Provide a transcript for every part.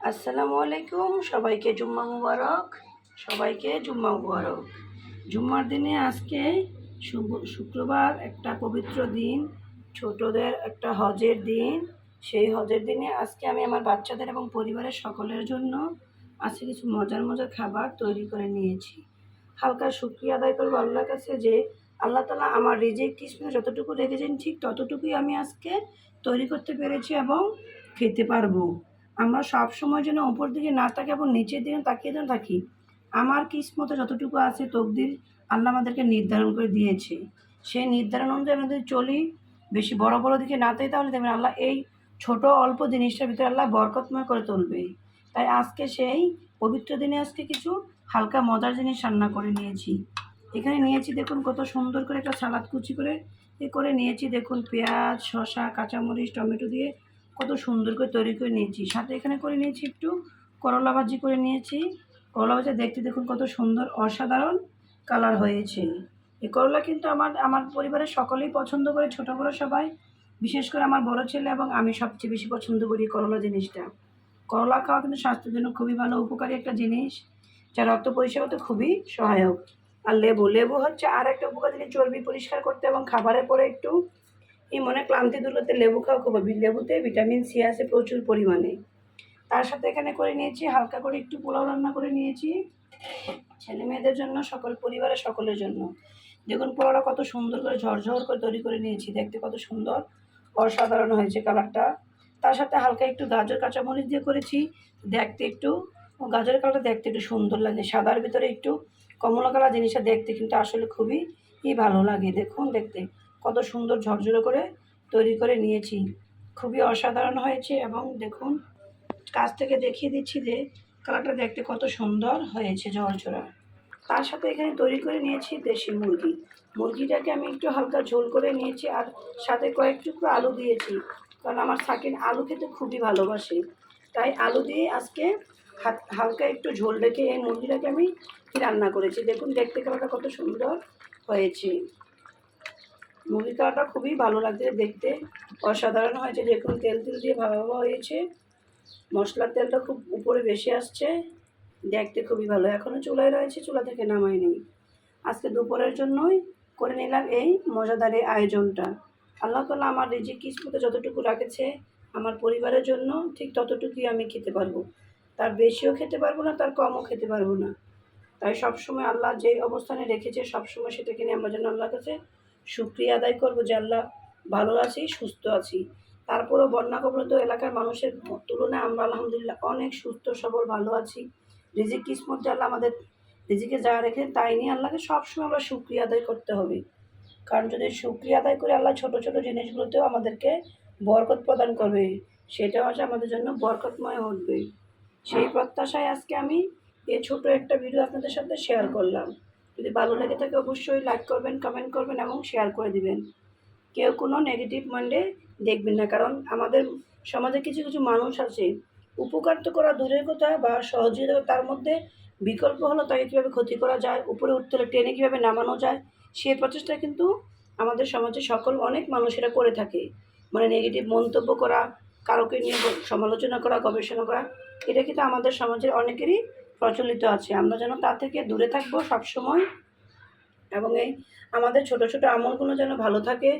আসসালামু আলাইকুম, সবাইকে জুম্মা মুবারক। সবাইকে জুম্মা মুবারক। জুম্মার দিনে আজকে শুক্রবার, একটা পবিত্র দিন, ছোটদের একটা হজের দিন। সেই হজের দিনে আজকে আমি আমার বাচ্চাদের এবং পরিবারের সকলের জন্য আজকে কিছু মজার মজার খাবার তৈরি করে নিয়েছি। হালকা শুকরিয়া আদায় করবো আল্লাহর কাছে যে আল্লাহ তাআলা আমার রিজিক কিসমতে যতটুকু রেখেছেন ঠিক ততটুকুই আমি আজকে তৈরি করতে পেরেছি এবং খেতে পারবো। আমরা সবসময় যেন ওপর দিকে না তাকি এবং নিচের দিকে তাকিয়ে যেন থাকি। আমার কিসমতে যতটুকু আছে তকদির আল্লাহ আমাদেরকে নির্ধারণ করে দিয়েছে। সেই নির্ধারণ অনুযায়ী আমরা যদি চলি, বেশি বড় বড় দিকে না তাই, তাহলে দেখবেন আল্লাহ এই ছোট অল্প জিনিসটার ভিতরে আল্লাহ বরকতময় করে তুলবে। তাই আজকে সেই পবিত্র দিনে আজকে কিছু হালকা মজার জিনিস রান্না করে নিয়েছি। এখানে নিয়েছি দেখুন কত সুন্দর করে একটা সালাদ কুচি করে নিয়েছি। দেখুন পেঁয়াজ, শসা, কাঁচামরিচ, টমেটো দিয়ে কত সুন্দর করে তৈরি করে নিয়েছি। সাথে এখানে করে নিয়েছি একটু করলা ভাজি করে নিয়েছি। করলা ভাজা দেখতে দেখুন কত সুন্দর অসাধারণ কালার হয়েছে। এই করলা কিন্তু আমার পরিবারের সকলেই পছন্দ করে, ছোটো বড়ো সবাই। বিশেষ করে আমার বড় ছেলে এবং আমি সবচেয়ে বেশি পছন্দ করি করলা জিনিসটা। করলা খাওয়া কিন্তু স্বাস্থ্যের জন্য খুবই ভালো, উপকারী একটা জিনিস, যা রক্ত পরিষ্কার করতে খুবই সহায়ক। আর লেবু হচ্ছে আর একটা উপকার জিনিস, চর্বি পরিষ্কার করতে এবং খাবারের পরে একটু মনে ক্লান্তি দূর করতে লেবু খাওয়া খুব, লেবুতে ভিটামিন সি আছে প্রচুর পরিমাণে। তার সাথে এখানে করে নিয়েছি হালকা করে একটু পোলাও রান্না করে নিয়েছি ছেলে মেয়েদের জন্য, সকল পরিবারের সকলের জন্য। দেখুন পোলাওটা কত সুন্দর করে ঝরঝর করে তৈরি করে নিয়েছি, দেখতে কত সুন্দর অসাধারণ হয়েছে কালারটা। তার সাথে হালকা একটু গাজর কাঁচামরিচ দিয়ে করেছি, দেখতে একটু গাজরের কালারটা দেখতে একটু সুন্দর লাগে। সাদার ভিতরে একটু কমলা কালার জিনিসটা দেখতে কিন্তু আসলে খুবই ভালো লাগে। দেখুন দেখতে কত সুন্দর ঝরঝরে করে তৈরি করে নিয়েছি, খুবই অসাধারণ হয়েছে। এবং দেখুন কাছ থেকে দেখিয়ে দিচ্ছি যে কালারটা দেখতে কত সুন্দর হয়েছে ঝরঝরা। তার সাথে এখানে তৈরি করে নিয়েছি দেশি মুরগিটাকে আমি একটু হালকা ঝোল করে নিয়েছি, আর সাথে কয়েক টুকরো আলু দিয়েছি, কারণ আমার সাকিন আলু খেতে খুবই ভালোবাসে। তাই আলু দিয়ে আজকে হালকা একটু ঝোল রেখে এই মুরগিটাকে আমি রান্না করেছি। দেখুন দেখতে কালারটা কত সুন্দর হয়েছে। মুরগির কালারটা খুবই ভালো লাগছে দেখতে, অসাধারণ হয়েছে। দেখুন তেল দিয়ে ভাবা হয়েছে, মশলার তেলটা খুব উপরে বেশি আসছে, দেখতে খুবই ভালো। এখনও চুলায় রয়েছে, চুলা থেকে নামাইনি। আজকে দুপুরের জন্যই করে নিলাম এই মজাদার এই আয়োজনটা। আল্লাহ তাআলা আমার রিজিক কিসমতে যতটুকু রাখেছে আমার পরিবারের জন্য ঠিক ততটুকুই আমি খেতে পারবো, তার বেশিও খেতে পারবো না, তার কমও খেতে পারবো না। তাই সবসময় আল্লাহ যে অবস্থানে রেখেছে সবসময় সেটাকে নিয়ে আমরা যেন আল্লাহর কাছে শুকরিয়া আদায় করবো যে আল্লাহ ভালো আছি, সুস্থ আছি। তারপরেও বন্যা কবলিত এলাকার মানুষের তুলনায় আমরা আলহামদুলিল্লাহ অনেক সুস্থ সবল ভালো আছি। রিজিক কিসমত যে আল্লাহ আমাদের রিজিকে যা রেখেছেন তাই নিয়ে আল্লাহকে সবসময় আমরা শুকরিয়া আদায় করতে হবে। কারণ যদি শুকরিয়া আদায় করে আল্লাহ ছোটো ছোটো জিনিসগুলোতেও আমাদেরকে বরকত প্রদান করবে, সেটা হচ্ছে আমাদের জন্য বরকতময় উঠবে। সেই প্রত্যাশায় আজকে আমি এই ছোটো একটা ভিডিও আপনাদের সাথে শেয়ার করলাম। যদি ভালো লেগে থাকে অবশ্যই লাইক করবেন, কমেন্ট করবেন এবং শেয়ার করে দিবেন। কেউ কোনো নেগেটিভ মাইন্ডে দেখবেন না, কারণ আমাদের সমাজে কিছু কিছু মানুষ আছে উপকার তো করা দূরের কথা বা সহযোগিতা, তার মধ্যে বিকল্প হলো তাকে কীভাবে ক্ষতি করা যায়, উপরে উঠতে হলে টেনে কীভাবে নামানো যায়, সেই প্রচেষ্টা কিন্তু আমাদের সমাজে অনেক মানুষেরা করে থাকে। মানে নেগেটিভ মন্তব্য করা, কারোকে নিয়ে সমালোচনা করা, গবেষণা করা, এটা কিন্তু আমাদের সমাজের অনেকেরই প্রচলিত আছে। আমরা যেন তা থেকে দূরে থাকবো সবসময়, এবং এই আমাদের ছোটো ছোটো আমলগুলো যেন ভালো থাকে।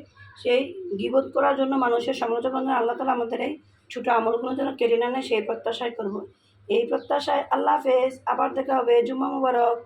সেই গীবত করার জন্য, মানুষের সমালোচনার জন্য আল্লাহ তাআলা আমাদের এই ছোটো আমলগুলো যেন কেড়ে না নেয়, সেই প্রত্যাশায় করব। এই প্রত্যাশায় আল্লাহ হাফেজ, আবার দেখা হবে। জুম্মা মুবারক।